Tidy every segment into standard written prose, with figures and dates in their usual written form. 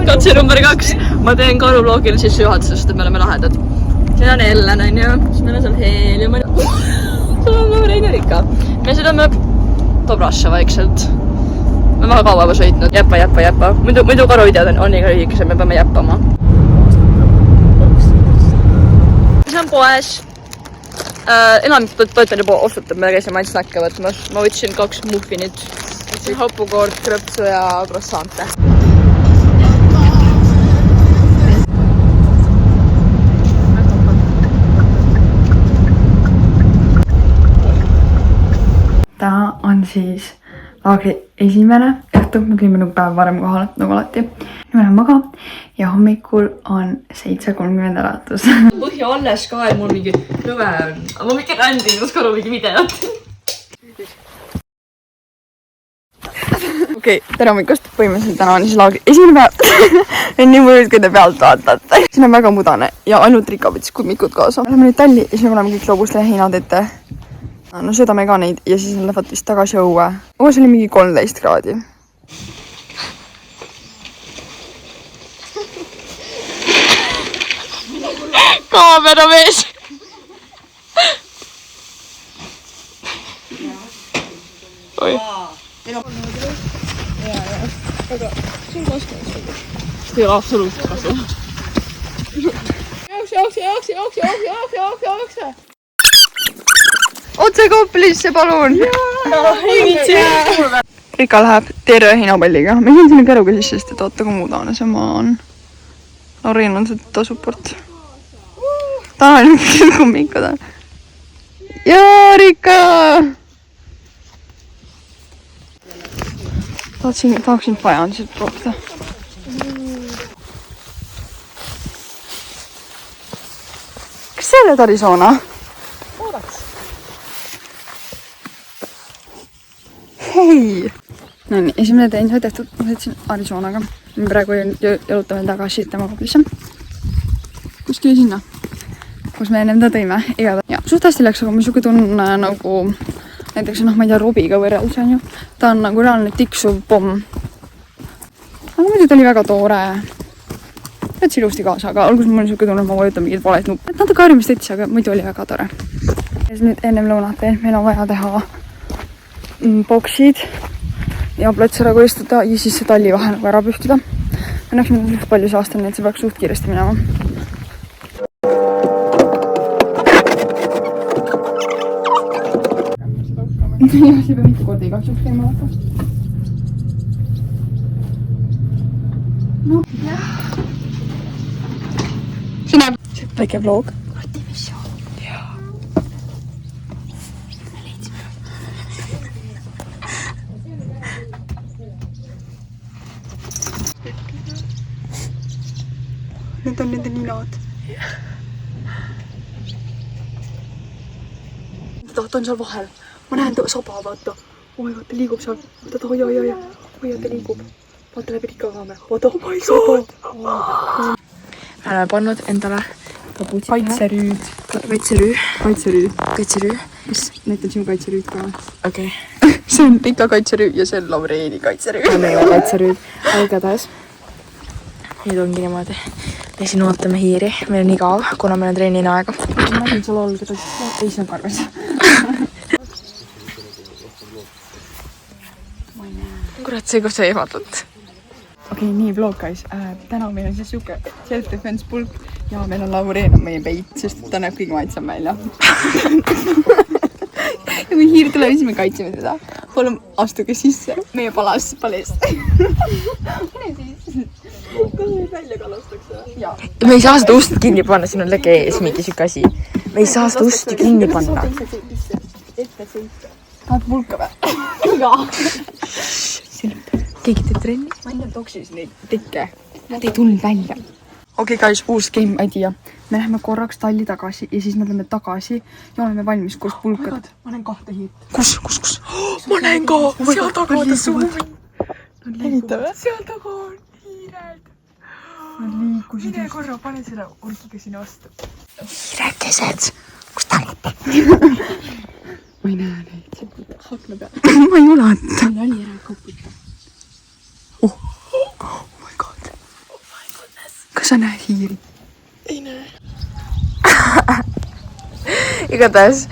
katse number 2. Ma teen karulogil sissejuhatuse, sest me oleme lahedad. Siin on Ellen, on ju. Siis meil on seal Heelium. Seal on Reiner ikka. Me sõidame Dobraša vaikselt. Me väga kaua juba sõitnud. Jäppa. Muidu karuidead on nii lühikesed, me peame jäppama. See on poes. Enamik toit on juba ostutud, me käisime ainult snacke võtmas. Ma võtsin 2 muffinit. Võtsin hapukoort, krõpsu ja croissante. Täna on siis laagri esimene õhtu, me tulime nagu päev varem kohale, nagu alati. Nüüd olen maga ja hommikul on 7:30 äratus. Põhja alles ka ja mul mingi lõve on. Ma mingi rändin, kus karu mingi videot. Okei, tere hommikust. Põhimõtteliselt täna on siis laagri esimene päev. On nii mõjus, kui te pealt vaatate. Siin on väga mudane ja ainult Rika võttis kummikud kaasa. Me oleme nüüd talli ja siis me oleme kõik loobustele heinad ette. No söödame ka neid ja siis lähevad vist tagasi õue. Õues oli mingi 13 kraadi. Kaamera mees! Oi. Aga sul kaskab. Ei ole absoluutselt kasu. Jookse! Otse Koplisse, palun! Rika läheb terve heinapalliga. Me käin sinna käruga sisse, sest et oota, kui mudane see maa on. Loreen on seda support. Ta on üks kummikud. Jaa, Rika! Tahaksin fajansit proovida. Kas sa oled Arizona? Hei! No nii, esimene teen sai tehtud, ma sõitsin Arizonaga. Me praegu jalutame tagasi tema Koplisse. Kuskile sinna, kus me ennem ta tõime. Ja suht hästi läks, aga ma siuke tunne nagu näiteks, ma ei tea, Robiga võrreldes on ju. Ta on nagu reaalne tiksuv pomm. Aga muidu ta oli väga toore. Võtsi ilusti kaasa, aga alguses mul oli siuke tunne, et ma vajutan mingid valet nupp. Natuke harjumist võtsi, aga muidu oli väga tore. Ja siis nüüd ennem lõunat teen, meil on vaja teha boksid ja plötseragu istuda ja siis see talli vahe nagu ära pühtida. Õnneks meil on suht palju saastan, nii et see peaks suht kiiresti minema. Jah, see peab mitu korda igaks juhks käima vaata. No, jah. See näeb väike vlog. Need on nende ninad. Ta on seal vahel. Ma näen ta saba, vaata. Oh my god, ta liigub seal. Vaata, oi, ta liigub. Vaata läbi Rika kaamera. Vaata, oh my god. Me oleme pannud endale kaitserüü. Kas näitan sinu kaitserüüd ka? Okei. See on Rika kaitserüü ja see on Loreni kaitserüü. Meie kaitserüüd. Algades. Nüüd ongi niimoodi. Me siin ootame hiiri. Meil on igav, kuna meil on treenine aega. Ma nägin sul olgeda. Ei, see on karvas. Kurat, see koht sai ehmatud. Okei, nii vlog guys. Täna meil on siis siuke self-defense pulk ja meil on Laureen on meie peit, sest ta näeb kõige maitsam välja. Ja kui hiir tuleb, siis me kaitseme teda. Palun astuge sisse. Meie palest. Mine siis. Kas meid välja kalastakse? Me ei saa seda ust kinni panna, siin on lege ees mingi siuke asi. Me ei saa seda ust kinni panna. Ette sõita. Tahad pulka või? Jaa. Keegi teeb trenni? Ma enne toksis neid tekke. Nad ei tulnud välja. Okei, guys, uus game idea. Me läheme korraks talli tagasi ja siis me läheme tagasi ja oleme valmis koos pulkad. Ma näen 2 hiirt. Kus? Ma näen ka! Seal taga on suvi. Seal taga on hiired. Mine korra, pane selle orgiga sinna vastu. Hiirekesed! Kus ta olete? Ma ei näe neid. Hakna peal. Ma ei ulata. Meil oli ära kopita. Oh my god. kas sa näed hiiri? Ei näe. Igatahes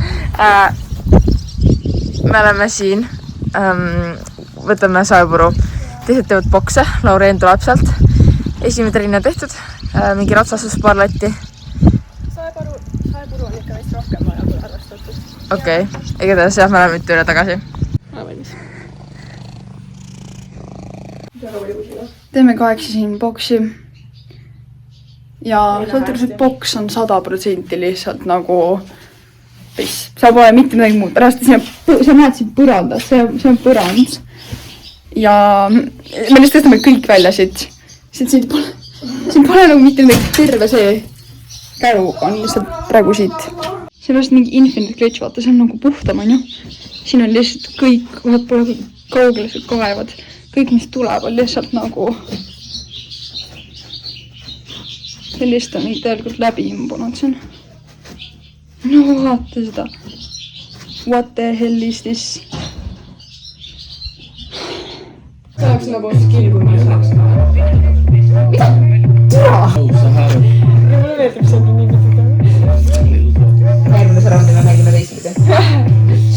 me oleme siin, võtame saepuru, teised teevad bokse, Laureen tuleb sealt. Esimene trenni on tehtud, mingi ratsasus paar latti. Saepuru on ikka vist rohkem vaja kui arvastatud. Okei, igatahes jah, me oleme nüüd üle tagasi. Ma valmis. Teeme 8 siin boksi. Ja sõltuvalt boks on 100% lihtsalt nagu piss. Sa pole mitte midagi muud. Pärast sa näed siin põrandas, see on põrand. Ja me lihtsalt tõstame kõik välja siit. Siin pole nagu mitte midagi, terve see käru on lihtsalt praegu siit. See on vast mingi infinite glitch, vaata, see on nagu puhtam, on ju. Siin on lihtsalt kõik, vaat pole kaugelised kaevad. Kõik, mis tuleb, on lihtsalt nagu... See lihtsalt on tegelikult läbi imbunud siin. No vaata seda. What the hell is this? Tahaks nagu skill, kui ma saaks. Mida? Tura! Mulle meeldib see nii mitut. Järgmine raundina nägime teisipidi.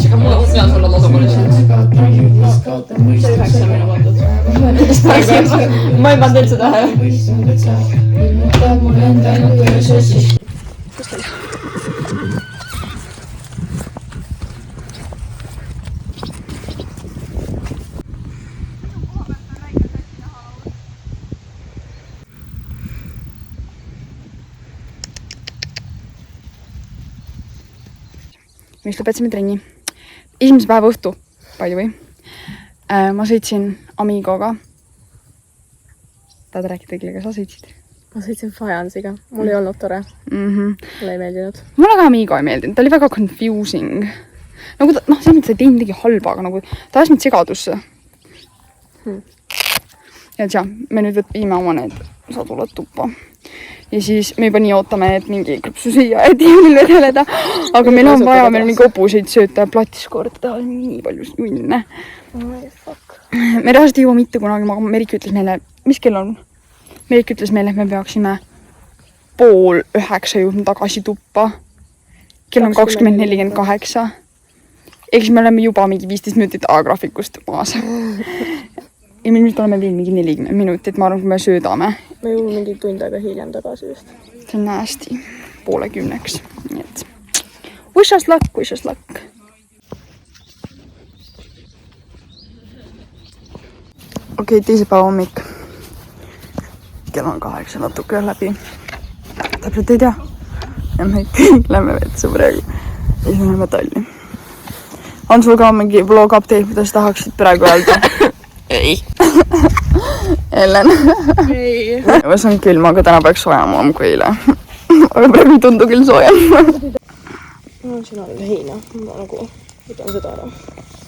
Aga mulle peaks olla tasakaalis. See 9 minu vaatad. Ma ei pannud üldse tähe. Kus ta oli? Me just lõpetsime trenni. Esimese päeva õhtu, by the way. Ma sõitsin Amigoga. Tahad rääkida, kellega sa sõitsid? Ma sõitsin Fajansiga. Mul ei olnud tore. Mulle ei meeldinud. Mulle ka Amigo ei meeldinud. Ta oli väga confusing. Nagu ta, see mõttes ei teinud midagi halba, aga nagu ta ajas mind segadusse. Ja tja, me nüüd viime oma need sadulad tuppa. Ja siis me juba nii ootame, et mingi krõpsu süüa ja tiimil vedeleda. Aga meil on vaja meil mingi opuseid sööta ja platis korda. Nii palju junne. Me reaalselt ei jõua mitte kunagi, aga Merik ütles meile, mis kell on? Merik ütles meile, et me peaksime 8:30 jõudma tagasi tuppa. Kell on 20:48. Eks me oleme juba mingi 15 minutit A-graafikust maas. Ja me nüüd oleme veel mingi 40 minutit, ma arvan, kui me söödame. Me jõuame mingi tund aega hiljem tagasi just. See on hästi 9:30. Nii et wish us luck, wish us luck. Okei, teise päeva hommik. Kell on 8 natuke läbi. Täpselt ei tea. Ja me kõik lähme vetsu praegu. Ja siis me läheme Talli. On sul ka mingi vlog update, mida sa tahaksid praegu öelda? Ei. Ellen. Ei. Ma saan külm, aga täna peaks soojama kui eile. Aga praegu ei tundu küll soojem. No siin on heina. Ma nagu võtan seda ära.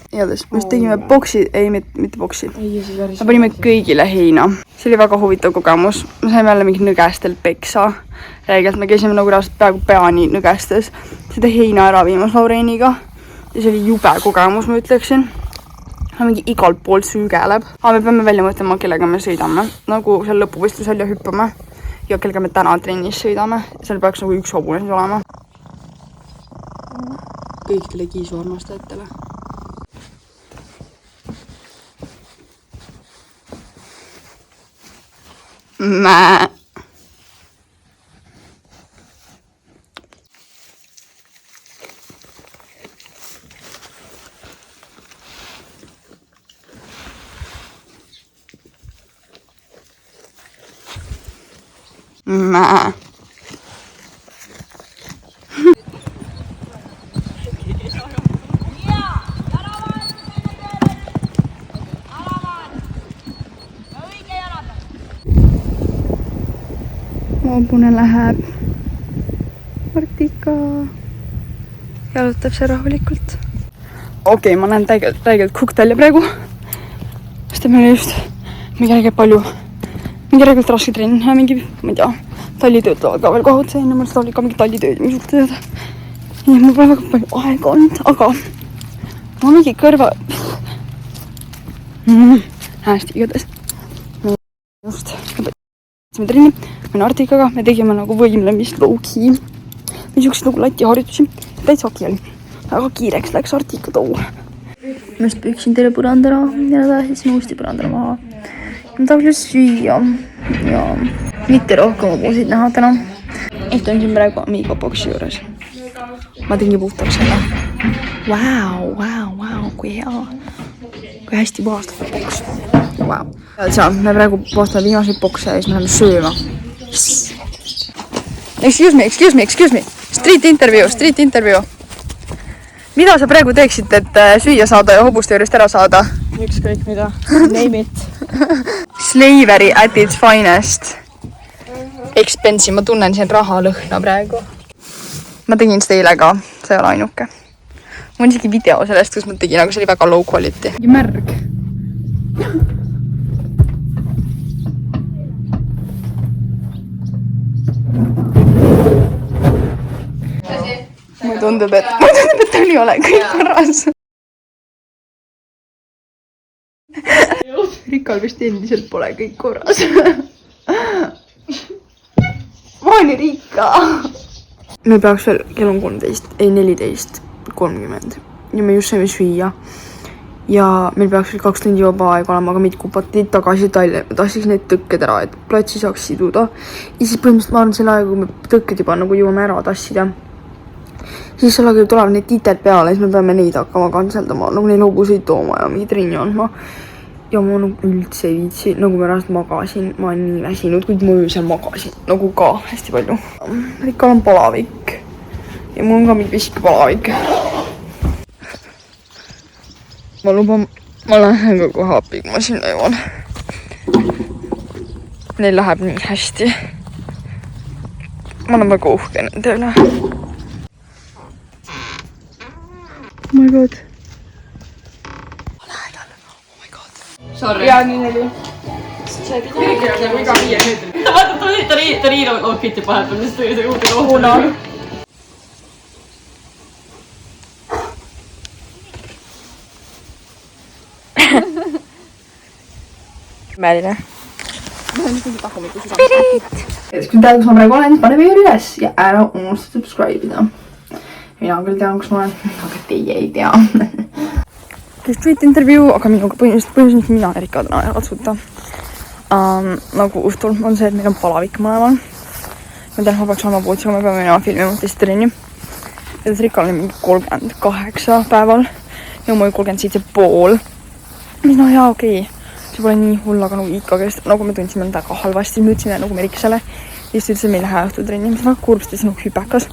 Igatahes, me just tegime boksi, ei mitte boksi. Me panime kõigile heina. See oli väga huvitav kogemus. Me saime jälle mingi nõgestel peksa. Räägelt me käisime nagu peaaegu peani nõgestes. Seda heina ära viimas Laureeniga. Ja see oli jube kogemus, ma ütleksin. Mingi igalt poolt süügeleb. Aga me peame välja mõtlema, kellega me sõidame. Nagu seal lõpuvõistlusel ja hüppame. Ja kellega me täna trennis sõidame. Seal peaks nagu üks hobune siis olema. Kõikidele Kiisu armastajatele. Mää. Mää. Hobune läheb Martika. Jalutab see rahulikult. Okei, ma näen täigelt kukk-tälja praegu. Sest meil just mingi räägib palju. Mingi räägib raske trenn ja mingi, ma ei tea, tallitööd tulevad ka veel kohutse. Enne mul seda oli ka mingi tallitööd, mis juhtu teada. Ja mul pole väga palju aega olnud, aga ma mingi kõrva... Hästi igatahes. Just. alustasime trenni, me Artikaga, me tegime nagu võimlemist low-key. või siukseid nagu latiharjutusi, täitsa okei oli. Aga kiireks läks Artika too. Ma just püüksin teile põrandara ja tahtsin uuesti põrandara maha. Ma tahaks süüa ja mitte rohkem hobusid näha täna. Istun siin praegu Amigo boksi juures. Ma tegin puhtaks selle. Vau, kui hea. Kui hästi puhastatud boks. Vau. Me praegu puhastame viimaseid bokse ja siis me läheme sööma. Excuse me. Street interview. Mida sa praegu teeksid, et süüa saada ja hobuste juurest ära saada? Ükskõik mida. Name it. Slavery at its finest. Expensive, ma tunnen siin rahalõhna praegu. Ma tegin seda eile ka, see ei ole ainuke. Mul on isegi video sellest, kus ma tegin, aga see oli väga low quality. Märg. Mulle tundub, et tal ei ole kõik korras. Rikal vist endiselt pole kõik korras. Ma olin Rika. Me peaks veel, kell on 14:30 ja me just saime süüa. Ja meil peaks veel 2 tundi vaba aega olema, aga meid kupati tagasi Tallinna. Ma tahtsaks need tõkked ära, et platsi saaks siduda. Ja siis põhimõtteliselt ma arvan, selle aega, kui me tõkked juba nagu jõuame ära tassida. Siis selle aega tulevad need tiited peale, siis me peame neid hakkama kantseldama, nagu neil hobuseid tooma ja mingi trenni andma. Ja ma nagu üldse ei viitsi, nagu ma pärast magasin, ma olen nii väsinud, kuid ma öösel magasin, nagu ka hästi palju. Rikal on palavik ja mul on ka mingi pisk palavik. Ma luban, ma lähen ka kohe appi, kui ma sinna jõuan. Neil läheb nii hästi. Ma olen väga uhke nende üle. Oh my god. Sorry. Jaa, nii oli. See kirjad nagu iga 5 meetrit. Vaata, ta riidu outfiti vahepeal, mis tuli see uude kohta. Mäline. Ma olen mingi tahumiku südamist. Kui tead, kus ma praegu olen, siis pane veel üles ja ära unusta subscribe ida. Mina küll tean, kus ma olen, aga teie ei tea. Street interview, aga minuga põhimõtteliselt mina Erika täna ei katsuta. Nagu õhtul on see, et meil on palavik mõlemal. Ma tean, ma peaks olema pootsiga, me peame minema filmima teist trenni. Ja Rikal oli mingi 38 päeval ja mul oli 37,5. Mis no jaa, okei. See pole nii hull, aga nagu ikka kest, nagu me tundsime väga halvasti, me ütlesime nagu Merikesele. Ja siis ütles, et meil ei lähe õhtutrenni, mis väga kurb, sest nagu hüpekas.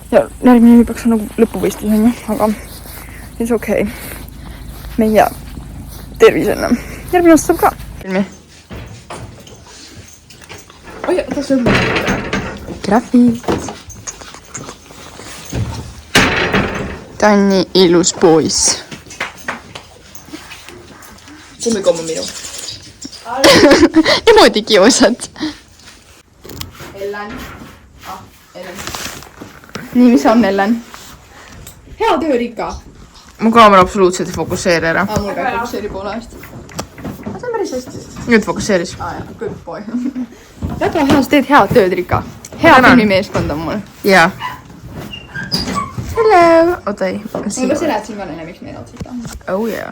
Ja järgmine hüpekas on nagu lõpuvõistlus, on ju, aga it's okei. Meie tervisele. Järgmine aasta saab ka filmi. Oi, ta sööb mõnda. Grafid. Ta on nii ilus poiss. Kummikommu minu. Niimoodi kiusad. Ellen. Ellen. Nii, mis on Ellen? Hea töö, Rika. Mu kaamera absoluutselt ei fokusseeri ära. Mul ka fokusseeri poole hästi. See on päris hästi. Nüüd fokusseeris. Good boy. Väga hea, sa teed head tööd, Rika. Hea filmimeeskond on mul. Jaa. Hello. Oota ei. Mul ka seletsin ka neile, miks me ei otsita. Oh yeah.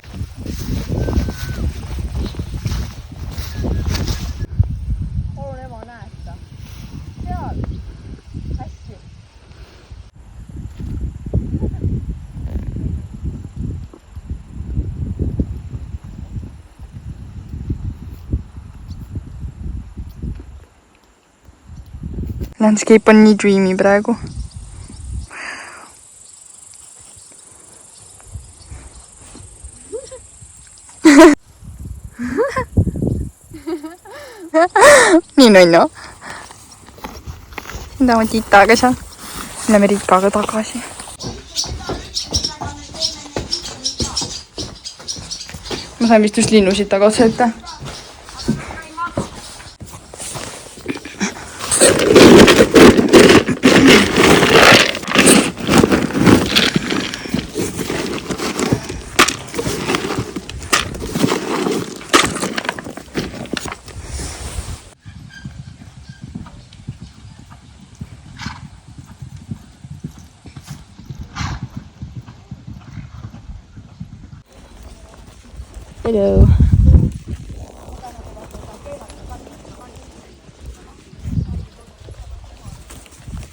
Landscape on nii dreamy praegu. Nii nunnu. Siin tahame titaga seal. Läheme Rikaga tagasi. Ma sain vist just linnusid taga otsa ette. Hello.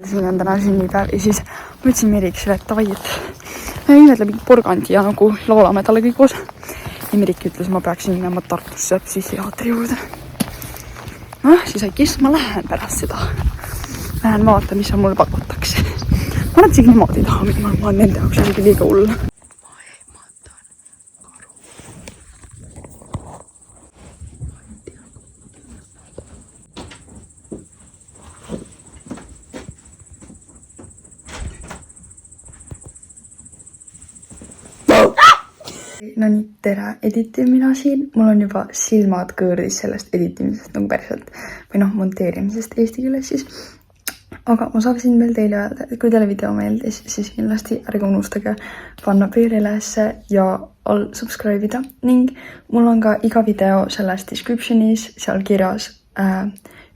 Siin on täna sünnipäev ja siis ma ütlesin Meriksele, et davai, et me imetleme mingi porgandi ja nagu laulame talle kõik koos. Ja Merik ütles, ma peaksin minema Tartusse psühhiaatri juurde. Noh, siis äkki ma lähen pärast seda. Lähen vaatan, mis mul pakutakse. Ma olen isegi niimoodi ei taha minna, ma olen nende jaoks jällegi liiga hull. No nii, tere, editimina siin. Mul on juba silmad kõõrdis sellest editimisest nagu päriselt. Või noh, monteerimisest eesti keeles siis. Aga ma saavisin veel teile öelda, et kui teile video meeldis, siis kindlasti ärge unustage panna peale ülesse ja all subscribe ida. Ning mul on ka iga video selles descriptionis seal kirjas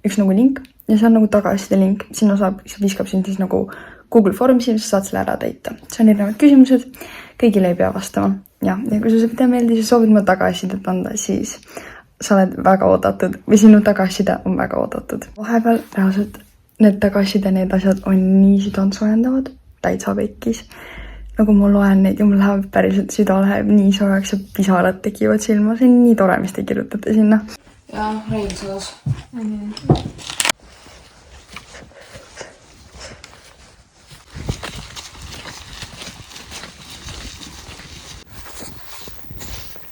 üks nagu link. Ja see on nagu tagasiside link. Sinna viskab sind siis nagu Google Formsi, mis saad selle ära täita. See on erinevad küsimused. Kõigile ei pea vastama. Ja kui see video meeldis ja soovid ma tagasisidet anda, siis sa oled väga oodatud või sinu tagasiside on väga oodatud. Vahepeal reaalselt need tagasiside, need asjad on nii südantsoojendavad, täitsa pekkis. Nagu ma loen neid ja mul läheb päriselt süda läheb nii soojaks ja pisarad tekivad silma. See on nii tore, mis te kirjutate sinna. Ja, Reinsalas.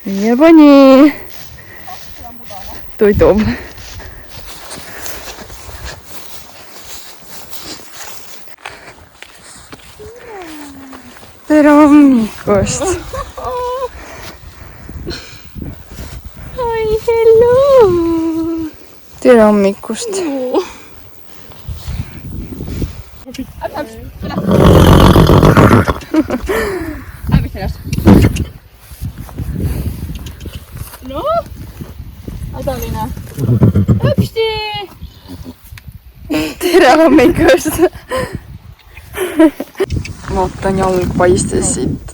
Ja pani toidub. Tere hommikust! Hi, hello! Tere hommikust! No? Adaline. Hüpsti! Tere hommikust! Vaatan jalg paistes siit.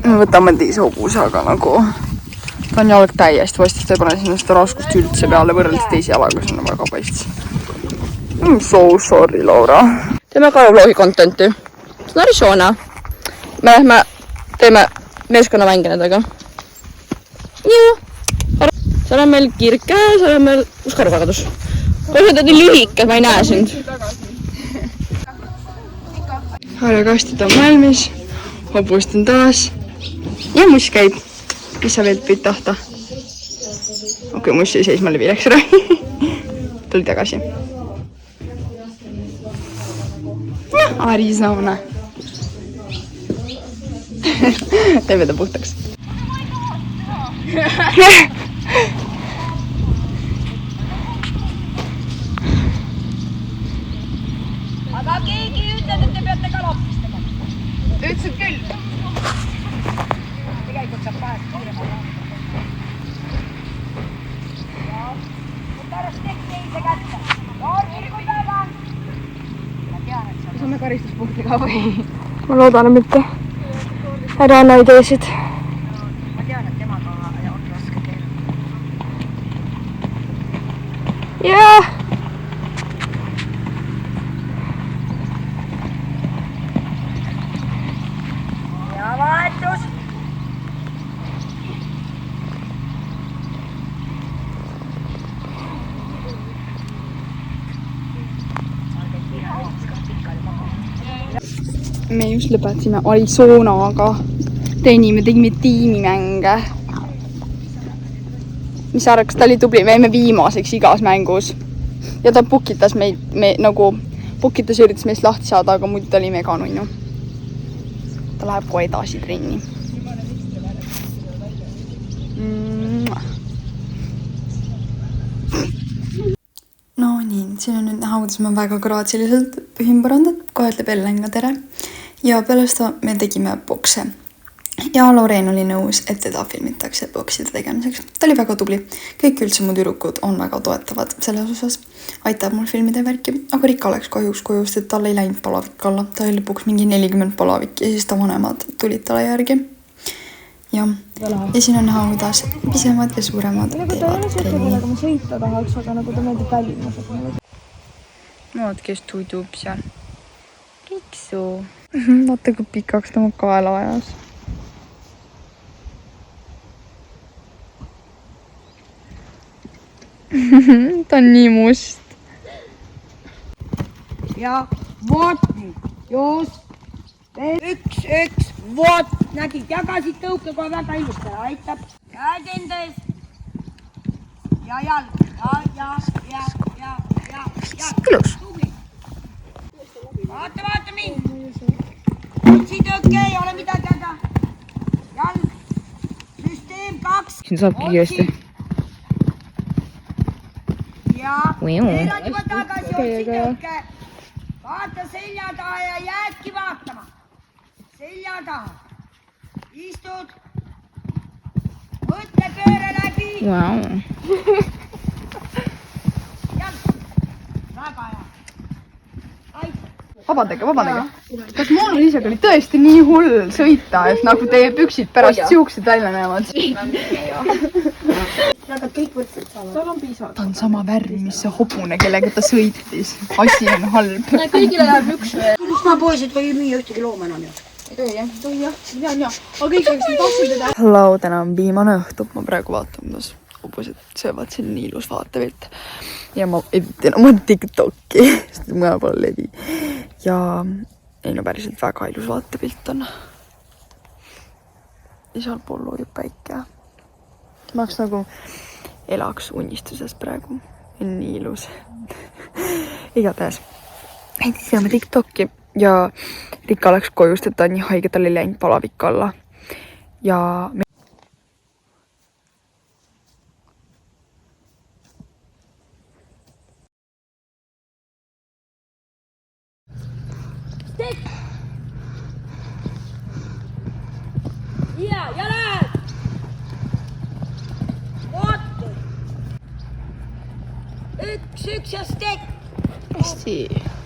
Me võtame teise hobusaga nagu. Ta on jalg täiesti vastis, ta ei pane sinna seda raskust üldse peale võrreldes teise jalaga, see on väga paistis. I'm so sorry, Laura. Teeme karuvloogi contenti. See on Arizona. Me lähme, teeme meeskonnamänge nendega. Joo. Seal on meil kirke, seal on meil... Kus karuvagedus? Kui sa nii lühike, ma ei näe sind. Harjakastid on valmis. Hobust on taas. Ja muss käib. Mis sa veel võid tahta? Okei, muss jäi seisma läbi läks ära. Tuli tagasi. Arizona. Teeme ta puhtaks. Aga keegi ei ütle, et te peate ka loppistama. Ütlesid küll. Tegelikult saab vahest kiiremalt. Võtta ära stekk teise kätte. Orgil kui päeva. Ma tean, et sa... Saame karistuspunkti ka või? Ma loodan, et mitte. Ära anna ideesid. Ma tean, et temaga on raske teha. Jah! Ja vahetus. Me just lõpetasime Arizonaga. Tegime tiimimänge. Mis sa arvad, kas ta oli tubli? Me jäime viimaseks igas mängus. Ja ta pukitas meid, pukitas üritas meist lahti saada, aga muidu ta oli mega nunnu. Ta läheb kohe edasi trenni. No nii, siin on nüüd näha, kuidas ma väga graatsiliselt pühin põrandat. Kohe ütleb Ellen ka tere. Ja peale seda me tegime bokse. Ja Loreen oli nõus, et teda filmitakse bokside tegemiseks. Ta oli väga tubli. Kõik üldse mu tüdrukud on väga toetavad selles osas. Aitab mul filmide värki. Aga Rika läks kahjuks kojust, et tal ei läinud palavik alla. Ta oli lõpuks mingi 40 palavik ja siis ta vanemad tulid talle järgi. jah, ja siin on näha, kuidas pisemad ja suuremad teevad trenni. ma sõita tahaks, aga nagu ta meeldib välimus. Vaat, kes tudub seal. Piksu. Vaata, kui pikaks ta oma kaela ajas. Ta on nii must. Ja vot nüüd, just. Üks, vot, nägid, jagasid tõuke kohe väga ilusti, aitab. Käed enda ees. Ja jalg, ja. Ilus. Vaata mind. Otsi tõuke, ei ole midagi häda. Jalg, süsteem 2. Siin saabki kiiresti. Ja, keerad juba tagasi, otsi tõuke. Vaata selja taha ja jäädki vaatama. Selja taha. Istud. Mõtle pööre läbi. Wow. Väga hea. Aitäh. Vabandage. Kas Mona Liisaga oli tõesti nii hull sõita, et nagu teie püksid pärast siuksed välja näevad? Ta on sama värv, mis see hobune, kellega ta sõitis. Asi on halb. Kõigile läheb üks või? Kusmaapoisid või ei müüa ühtegi looma enam ju. Ei tohi jah, siis tean jah. Aga kõik oleks nii tahtnud teda. Hello, täna on viimane õhtu. Ma praegu vaatan, kuidas hobused söövad, siin nii ilus vaatepilt. Ja ma editin oma TikToki, sest mujal pole levi. Ja ei no päriselt väga ilus vaatepilt on. Ja seal pool loojub päike. Ma oleks nagu elaks unistuses praegu. Nii ilus. Igatahes. Editame TikToki ja Rika läks koju, sest ta on nii haige, tal ei läinud palavik alla. Ja Ja lähed. Vot. Üks ja stek. hästi.